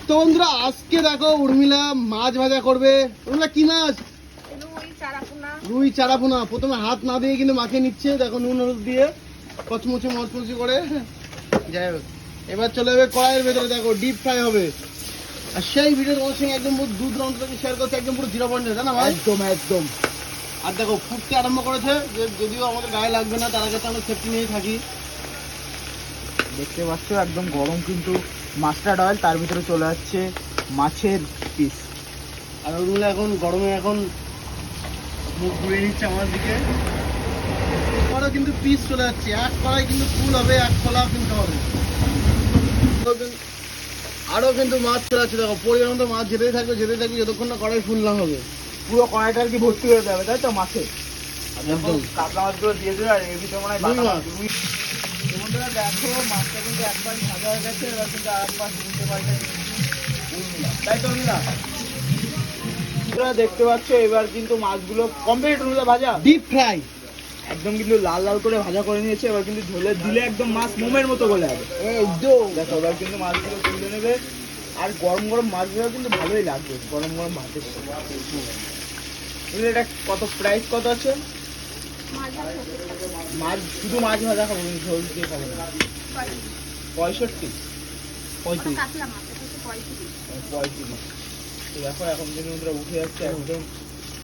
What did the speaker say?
তো বন্ধুরা আজকে দেখো উর্মিলা মাছ ভাজা করবে। উর্মিলা কি মাছ? রুই চারাপোনা। প্রথমে হাত না দিয়ে কিন্তু মাখিয়ে নিচ্ছে, দেখো নুন হলুদ দিয়ে কচমচে মচমচি করে। যাই হোক, এবার চলে যাবে কড়াইয়ের ভেতরে, দেখো ডিপ ফ্রাই হবে। আর সেই ভিডিও তোমার সঙ্গে একদম পুরো দুধ রন্ত থেকে শেয়ার করছে, একদম পুরো 0.0, তাই না ভাই? একদম একদম। আর দেখো ফুটতে আরম্ভ করেছে, যে যদিও আমাদের গায়ে লাগবে না, তার আগে তো আমরা সেফটি নিয়েই থাকি। দেখতে পাচ্ছ একদম গরম কিন্তু মাস্টার্ড অয়েল, তার ভিতরে চলে যাচ্ছে মাছের পিস। আর ওগুলো এখন গরমে এখন মুখ ঘুরিয়ে নিচ্ছে আমার দিকে। আরও কিন্তু পিস চলে যাচ্ছে, এক কড়াই কিন্তু ফুল হবে, এক কলা কিন্তু হবে। আরও কিন্তু মাছ চলে যাচ্ছে, দেখো পরিমাণ মতো মাছ যেতেই থাকবে যতক্ষণ না কড়াই ফুল না হবে। পুরো কড়াইটা আর কি ভর্তি হয়ে যাবে, তাই তো মাছে। একদম কাতলা মাছগুলো দিয়ে দেবে, আর এর ভিতরে মনে হয় রুই বাটা মাছ। রুই। বন্ধুরা দেখো মাছটা কিন্তু একবার ভাজা হয়ে গেছে, এবার কিন্তু আরেকবার দিতে পারবে উর্মিলা, তাই তো উর্মিলা? বন্ধুরা দেখতে পাচ্ছ এবার কিন্তু মাছগুলো কমপ্লিট উর্মিলা ভাজা, ডিপ ফ্রাই একদম কিন্তু লাল লাল করে ভাজা করে নিয়েছে। এবার কিন্তু ঝোলে দিলে একদম মাছ মোমের মতো গলে যাবে। একদম। দেখো এবার কিন্তু মাছগুলো তুলে নেবে, আর গরম গরম মাছগুলো কিন্তু ভালোই লাগবে গরম গরম ভাতের সাথে। এটা কত প্রাইস কত আছে? মাছ শুধু মাছ ভাজা খাবো, ঝোল দিয়ে খাবো না? 65 35। তো দেখো এখন কিন্তু উঠে যাচ্ছে একদম